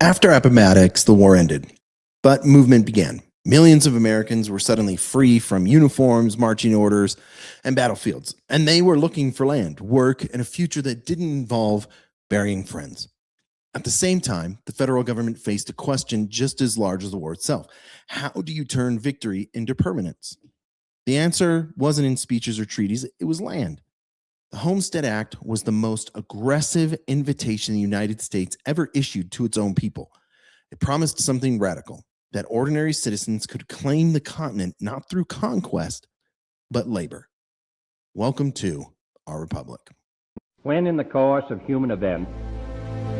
After Appomattox, the war ended, but movement began. Millions of Americans were suddenly free from uniforms, marching orders, and battlefields, and they were looking for land, work, and a future that didn't involve burying friends. At the same time, the federal government faced a question just as large as the war itself. How do you turn victory into permanence? The answer wasn't in speeches or treaties, it was land. The Homestead Act was the most aggressive invitation the United States ever issued to its own people. It promised something radical, that ordinary citizens could claim the continent not through conquest, but labor. Welcome to our republic. When in the course of human events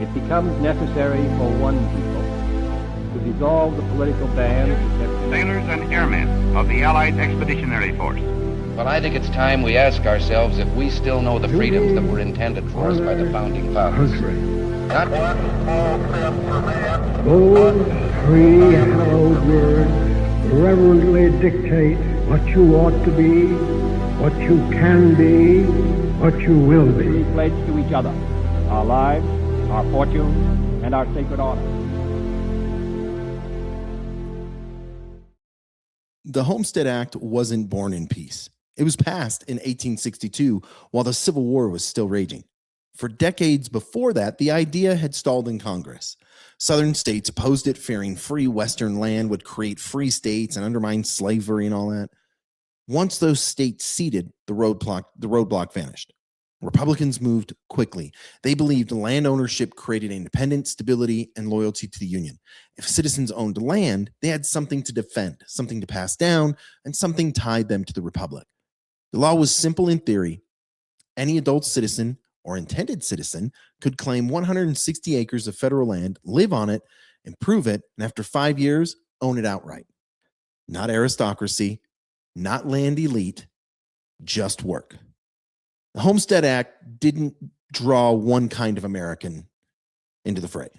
it becomes necessary for one people to dissolve the political bands that sailors and airmen of the Allied Expeditionary Force. Well, I think it's time we ask ourselves if we still know the freedoms that were intended for us by the founding fathers. Not those three hallowed words reverently dictate what you ought to be, what you can be, what you will be. we pledge to each other our lives, our fortunes, and our sacred honor. The Homestead Act wasn't born in peace. It was passed in 1862 while the Civil War was still raging. For decades before that, the idea had stalled in Congress. Southern states opposed it, fearing free Western land would create free states and undermine slavery and all that. Once those states ceded, the roadblock vanished. Republicans moved quickly. They believed land ownership created independence, stability, and loyalty to the Union. If citizens owned land, they had something to defend, something to pass down, and something tied them to the Republic. The law was simple in theory. Any adult citizen or intended citizen could claim 160 acres of federal land, live on it, improve it, and after 5 years, own it outright. Not aristocracy, not land elite, just work. The Homestead Act didn't draw one kind of American into the fray.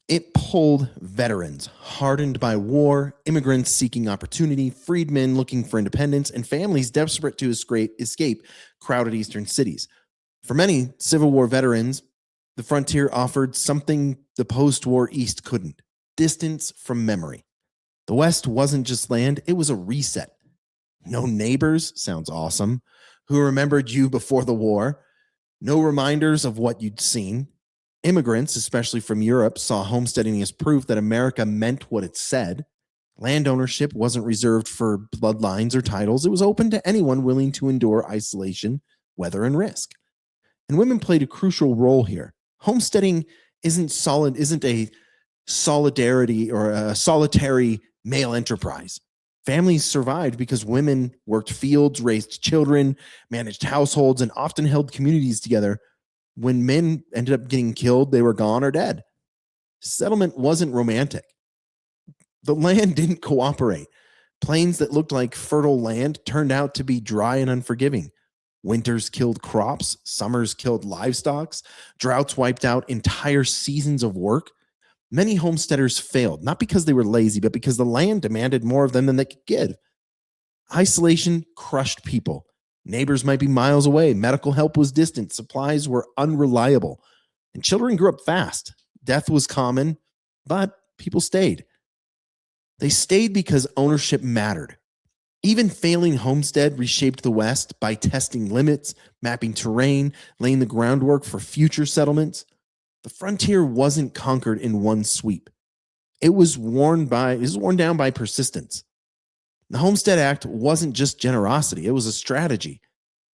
It pulled veterans hardened by war, immigrants seeking opportunity, freedmen looking for independence, and families desperate to escape crowded eastern cities. For many Civil War veterans, the frontier offered something the post-war East couldn't: distance from memory. The West wasn't just land, it was a reset. No neighbors, sounds awesome, who remembered you before the war. No reminders of what you'd seen. Immigrants, especially from Europe, saw homesteading as proof that America meant what it said. Land ownership wasn't reserved for bloodlines or titles. It was open to anyone willing to endure isolation, weather, and risk. And women played a crucial role here. Homesteading isn't a solidarity or a solitary male enterprise. Families survived because women worked fields, raised children, managed households, and often held communities together. When men ended up getting killed, they were gone or dead. Settlement wasn't romantic. The land didn't cooperate. Plains that looked like fertile land turned out to be dry and unforgiving. Winters killed crops, summers killed livestock, droughts wiped out entire seasons of work. Many homesteaders failed, not because they were lazy, but because the land demanded more of them than they could give. Isolation crushed people. Neighbors might be miles away. Medical help was distant. Supplies were unreliable. And children grew up fast. Death was common, but people stayed. They stayed because ownership mattered. Even failing homestead reshaped the West by testing limits, mapping terrain, laying the groundwork for future settlements. The frontier wasn't conquered in one sweep. It was worn down by persistence. The Homestead Act wasn't just generosity, it was a strategy.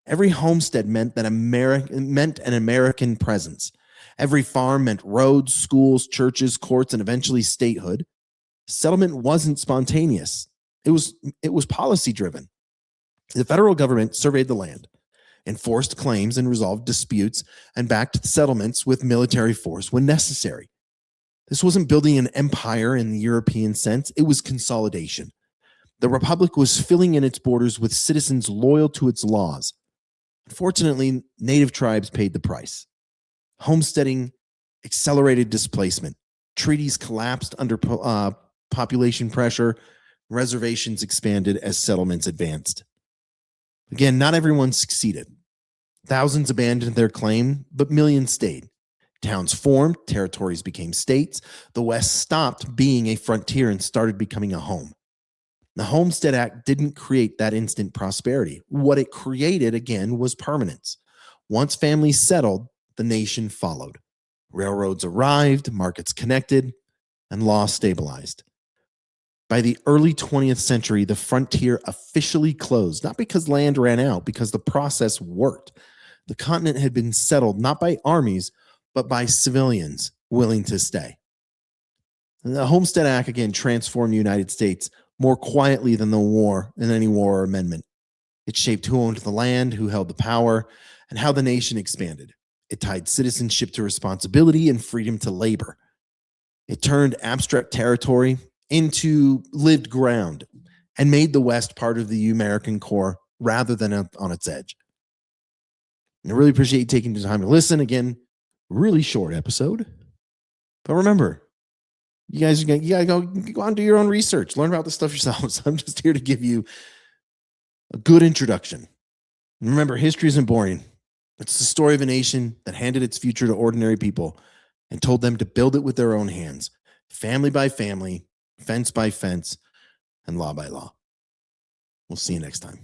Every homestead meant an American presence. Every farm meant roads, schools, churches, courts, and eventually statehood. Settlement wasn't spontaneous. It was policy driven. The federal government surveyed the land, enforced claims and resolved disputes, and backed settlements with military force when necessary. This wasn't building an empire in the European sense, it was consolidation. The Republic was filling in its borders with citizens loyal to its laws. Unfortunately, native tribes paid the price. Homesteading accelerated displacement. Treaties collapsed under population pressure. Reservations expanded as settlements advanced. Again, not everyone succeeded. Thousands abandoned their claim, but millions stayed. Towns formed, territories became states. The West stopped being a frontier and started becoming a home. The Homestead Act didn't create that instant prosperity. What it created, again, was permanence. Once families settled, the nation followed. Railroads arrived, markets connected, and law stabilized. By the early 20th century, the frontier officially closed, not because land ran out, because the process worked. The continent had been settled not by armies, but by civilians willing to stay. The Homestead Act, again, transformed the United States more quietly than any war or amendment. It shaped who owned the land, who held the power, and how the nation expanded. It tied citizenship to responsibility and freedom to labor. It turned abstract territory into lived ground and made the West part of the American core rather than on its edge. And I really appreciate you taking the time to listen. Again, really short episode. But remember, you guys gotta go out and do your own research. Learn about this stuff yourselves. I'm just here to give you a good introduction. And remember, history isn't boring. It's the story of a nation that handed its future to ordinary people and told them to build it with their own hands, family by family, fence by fence, and law by law. We'll see you next time.